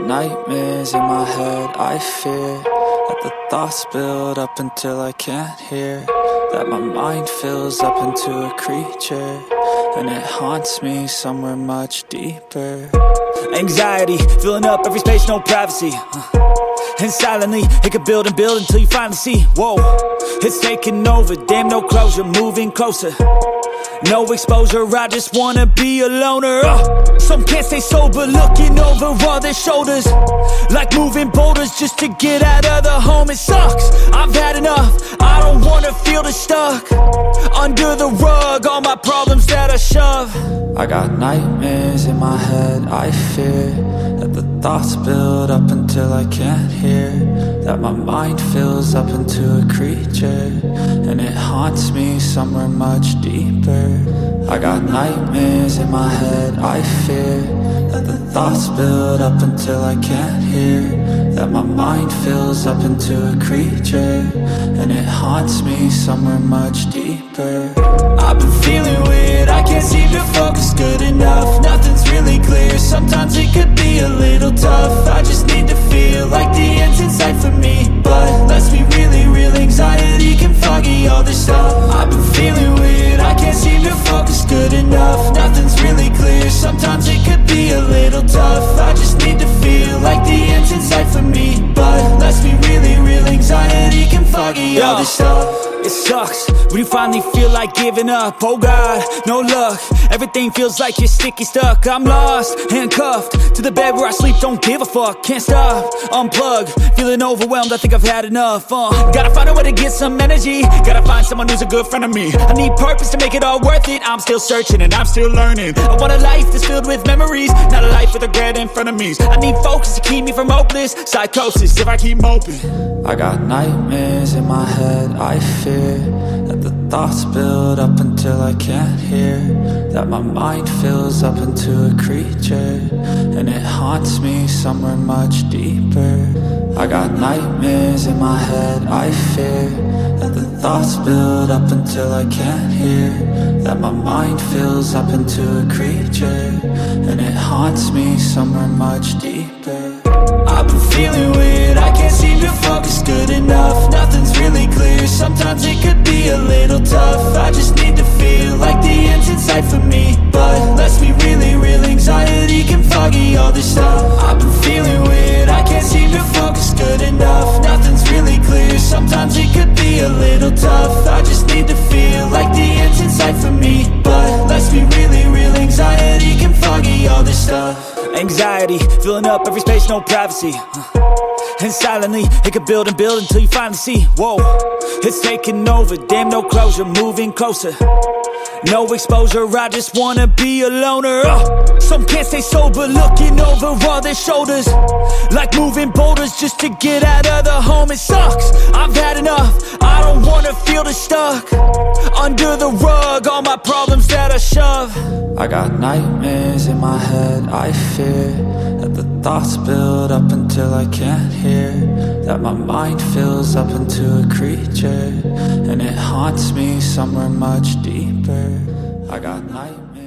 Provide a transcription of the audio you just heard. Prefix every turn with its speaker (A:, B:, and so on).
A: got nightmares in my head, I fear that the thoughts build up until I can't hear, that my mind fills up into a creature, and it haunts me somewhere much deeper. Anxiety, filling up every space, no privacy, and silently, it could build and build until you finally see, whoa, it's taking over, damn no closure, moving closer. No exposure, I just wanna be a loner. Some can't stay sober, looking over all their shoulders, like moving boulders just to get out of the home. It sucks, I've had enough, I don't wanna feel the stuck under the rug, all my problems that I shove. I got nightmares in my head, I fear that the thoughts build up until I can't hear, that my mind fills up into a creature, and it haunts me somewhere much deeper. I got nightmares in my head, I fear that the thoughts build up until I can't hear, that my mind fills up into a creature, and it haunts me somewhere much deeper. I've been feeling weird, I can't seem to focus good enough, nothing's really clear, sometimes it could be a little tough. I just need to feel like the end's in sight for me, but let's be really real, anxiety can foggy all this stuff. I've been feeling weird, I can't seem to focus good enough, nothing's really clear, sometimes it could be a little tough. I just need to feel like the end's in sight for me, but let's be really real, anxiety can foggy all this stuff. It sucks when you finally feel like giving up. Oh God, no luck, everything feels like you're sticky stuck. I'm lost, handcuffed to the bed where I sleep, don't give a fuck. Can't stop, unplug, feeling overwhelmed, I think I've had enough. Gotta find a way to get some energy, gotta find someone who's a good friend of me. I need purpose to make it all worth it, I'm still searching and I'm still learning. I want a life that's filled with memories, not a life with regret in front of me. I need focus to keep me from hopeless psychosis if I keep moping. I got nightmares in my head, I fear that the thoughts build up until I can't hear, that my mind fills up into a creature, and it haunts me somewhere much deeper. I got nightmares in my head, I fear that the thoughts build up until I can't hear, that my mind fills up into a creature, and it haunts me somewhere much deeper. I've been feeling weird, I can't seem to focus good enough, nothing's really clear, sometimes it could be a little tough. I just need to feel like the end's in sight for me, but let's be really real, anxiety can foggy all this stuff. I've been feeling weird, I can't seem to focus good enough, nothing's really clear, sometimes it could be a little tough. I just need to feel like the end's in sight for me, but let's be really real, anxiety can foggy all this stuff. Anxiety, filling up every space, no privacy, and silently, it could build and build until you finally see, whoa, it's taking over, damn no closure, moving closer. No exposure, I just wanna be a loner. Some can't stay sober, looking over all their shoulders, like moving boulders just to get out of the home. It sucks, I've had enough, I don't wanna feel the stuck under the rug, all my problems that I shove. I got nightmares in my head, I fear that the thoughts build up until I can't hear, that my mind fills up into a creature, and it haunts me somewhere much deeper. I got nightmares.